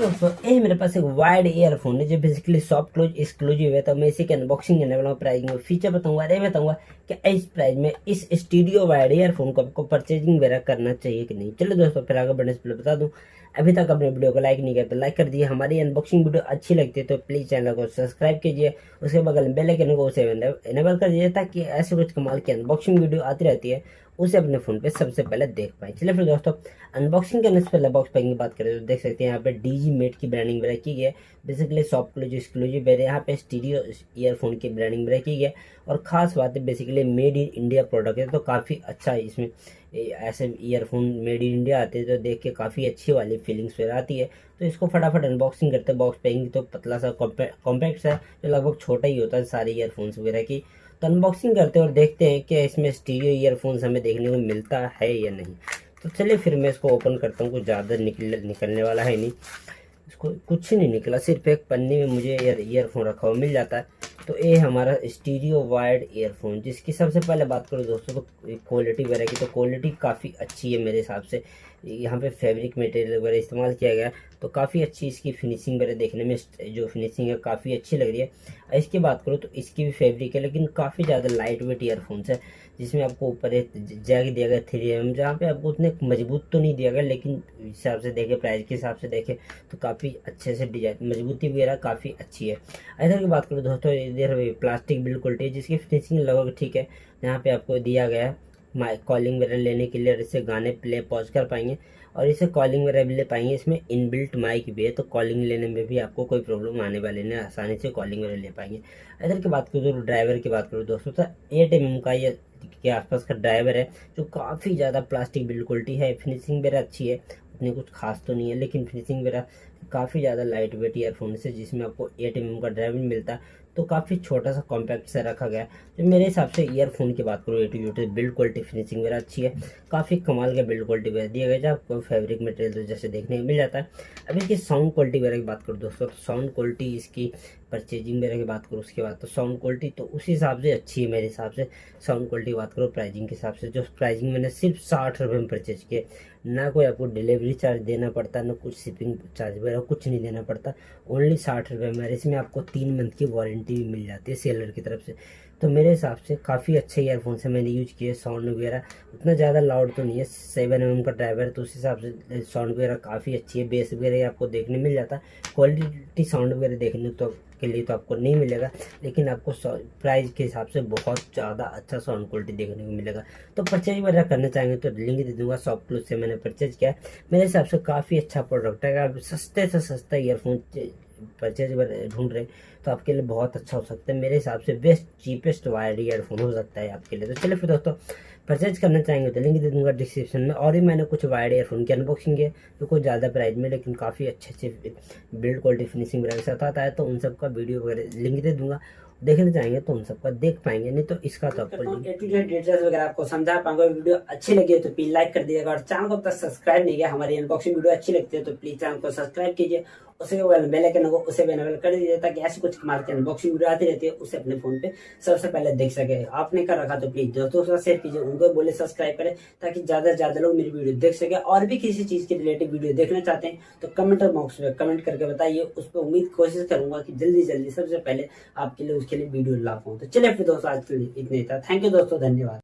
दोस्तों ये मेरे पास एक वायर्ड ईयरफोन है जो बेसिकली शॉप क्लोज एक्सक्लूसिव है। तो मैं इसी की अनबॉक्सिंग करने वाला हूँ, प्राइसिंग फीचर बताऊंगा, अरे बताऊंगा कि इस प्राइस में इस स्टूडियो वायर्ड ईयरफोन को आपको परचेजिंग वगैरह करना चाहिए कि नहीं। चलो दोस्तों फिर आगे बढ़ने से पहले बता दूं, अभी तक अपने वीडियो को लाइक नहीं किया तो लाइक कर दिए। हमारी अनबॉक्सिंग वीडियो अच्छी लगती है तो प्लीज चैनल को सब्सक्राइब कीजिए, उसके बगल में बेल आइकन को उसे इनेबल कर दीजिए ताकि ऐसे कुछ कमाल की अनबॉक्सिंग वीडियो आती रहती है उसे अपने फोन पे सबसे पहले देख पाए। चलिए फिर दोस्तों अनबॉक्सिंग करने से पहले बॉक्स पैकिंग की बात करें तो देख सकते हैं यहाँ पे डीजीमेट की ब्रांडिंग वगैरह की है। बेसिकली शॉप क्लोज एक्सक्लूसिव है, यहाँ पे स्टीरियो ईयरफोन की ब्रांडिंग वगैरह की है। और खास बात है basically made in India product है तो काफ़ी अच्छा है। इसमें ऐसे ईयरफोन मेड इन इंडिया आते हैं तो देख के काफ़ी अच्छी वाली फीलिंग्स वगैरह आती है। तो इसको फटाफट अनबॉक्सिंग करते हैं। बॉक्स पैकिंग तो पतला सा कॉम्पैक्ट है जो लगभग छोटा ही होता है सारे ईयरफोन्स वगैरह की। तो अनबॉक्सिंग करते हैं और देखते हैं कि इसमें स्टीरियो ईयरफोन्स हमें देखने को मिलता है या नहीं। तो चलिए फिर मैं इसको ओपन करता हूँ, कुछ ज़्यादा निकलने वाला है नहीं, इसको कुछ नहीं निकला, सिर्फ एक पन्नी में मुझे ईयरफोन रखा हुआ मिल जाता है। तो ये हमारा स्टीरियो वायर्ड ईयरफोन, जिसकी सबसे पहले बात करूँ दोस्तों तो क्वालिटी वगैरह की, तो क्वालिटी काफ़ी अच्छी है मेरे हिसाब से। यहाँ पे फैब्रिक मटेरियल वगैरह इस्तेमाल किया गया है तो काफ़ी अच्छी इसकी फिनिशिंग वगैरह देखने में जो फिनिशिंग है काफ़ी अच्छी लग रही है। इसकी बात करूँ तो इसकी भी फैब्रिक है लेकिन काफ़ी ज़्यादा लाइट वेट ईयरफोन्स है, जिसमें आपको ऊपर एक जैक दिया गया 3mm, जहाँ पे आपको उतने मजबूत तो नहीं दिया गया लेकिन हिसाब से देखे प्राइस के हिसाब से देखे तो काफ़ी अच्छे से डिजाइन मजबूती वगैरह काफ़ी अच्छी है। इधर की बात करूँ दोस्तों इधर प्लास्टिक बिल्ड क्वालिटी है जिसकी फिनिशिंग लगभग ठीक है। यहाँ पे आपको दिया गया है माइक कॉलिंग वगैरह लेने के लिए, इससे गाने प्ले पॉज कर पाएंगे और इसे कॉलिंग वगैरह भी ले पाएंगे। इसमें इनबिल्ट माइक भी है तो कॉलिंग लेने में भी आपको कोई प्रॉब्लम आने वाली नहीं, आसानी से कॉलिंग वगैरह ले पाएंगे। इधर की बात करूँ तो ड्राइवर की बात करूँ दोस्तों तो 8mm का ये के आसपास का ड्राइवर है जो काफ़ी ज़्यादा प्लास्टिक बिल्ड क्वालिटी है। फिनिशिंग वगैरह अच्छी है, उतनी कुछ खास तो नहीं है लेकिन फिनिशिंग वगैरह काफ़ी ज़्यादा लाइट वेट ईयरफोन से, जिसमें आपको 8mm का ड्राइवर मिलता है तो काफ़ी छोटा सा कॉम्पैक्ट से रखा गया है। तो मेरे हिसाब से ईयरफोन की बात करूँ A to Z build quality finishing वगैरह अच्छी है, काफ़ी कमाल का बिल्ड क्वालिटी वगैरह दिया गया है आपको फैब्रिक मटेरियल तो जैसे देखने को मिल जाता है। अब इसकी साउंड क्वालिटी वगैरह की बात करूँ दोस्तों तो साउंड क्वालिटी इसकी परचेजिंग वगैरह की बात करूँ उसके बाद तो साउंड क्वालिटी तो उस हिसाब से अच्छी है मेरे हिसाब से। साउंड क्वालिटी की बात करूँ प्राइसिंग के हिसाब से, जो प्राइसिंग मैंने सिर्फ 60 रुपये में परचेज किए, ना कोई आपको डिलीवरी चार्ज देना पड़ता, ना कुछ शिपिंग चार्ज वगैरह कुछ नहीं देना पड़ता, ओनली 60 रुपये में। इसमें आपको 3 मंथ की वारंटी भी मिल जाती है सेलर की तरफ से। तो मेरे हिसाब से काफ़ी अच्छे ईयरफोन से मैंने यूज किए। साउंड वगैरह उतना ज़्यादा लाउड तो नहीं है, 7mm का ड्राइवर तो उस हिसाब से साउंड वगैरह काफ़ी अच्छी है। बेस वगैरह आपको देखने मिल जाता है, क्वालिटी साउंड वगैरह देखने तो के लिए तो आपको नहीं मिलेगा लेकिन आपको प्राइस के हिसाब से बहुत ज़्यादा अच्छा साउंड क्वालिटी देखने को मिलेगा। तो परचेज वगैरह करना चाहेंगे तो लिंक दे दूंगा, शॉप क्लूज से मैंने परचेज किया है। मेरे हिसाब से काफ़ी अच्छा प्रोडक्ट है। अगर आप सस्ते से सस्ता ईयरफोन परचेज ढूंढ रहे तो आपके लिए बहुत अच्छा हो सकता है। मेरे हिसाब से बेस्ट चीपेस्ट वायर्ड ईयरफोन हो सकता है आपके लिए। तो चलिए फिर दोस्तों परचेज करना चाहेंगे तो लिंक दे दूंगा डिस्क्रिप्शन में। और भी मैंने कुछ वायर्ड ईयरफोन की अनबॉक्सिंग है तो कुछ ज़्यादा प्राइस में लेकिन काफ़ी अच्छे अच्छे बिल्ड क्वालिटी फिनिशिंग वगैरह के साथ आता है, तो उन सब का वीडियो वगैरह लिंक दे दूंगा, देखना चाहेंगे तो उन सबका देख पाएंगे, नहीं तो इसका तो आपको डिटेल्स वगैरह आपको समझा पाऊंगा। वीडियो अच्छी लगी है तो प्लीज लाइक कर दीजिएगा और चैनल को अब तक सब्सक्राइब नहीं किया, हमारी अनबॉक्सिंग वीडियो अच्छी लगती है तो प्लीज चैनल को सब्सक्राइब कीजिए, उसे बेल आइकन को उसे भी इनेबल कर दीजिए ताकि ऐसी कुछ कमाल की अनबॉक्सिंग वीडियो आती रहती है उसे अपने फोन पे सबसे पहले देख सके। आपने कर रखा तो प्लीज दोस्तों के साथ शेयर कीजिए, उनको बोले सब्सक्राइब करें ताकि ज्यादा से ज्यादा लोग मेरी वीडियो देख सके। और भी किसी चीज के रिलेटेड वीडियो देखना चाहते हैं तो कमेंट बॉक्स में कमेंट करके बताइए, उस पर उम्मीद कोशिश करूंगा कि जल्दी जल्दी सबसे पहले आपके लिए उसके लिए वीडियो ला पाऊँ। तो चलिए फिर दोस्तों आज के लिए इतने था। थैंक यू दोस्तों, धन्यवाद।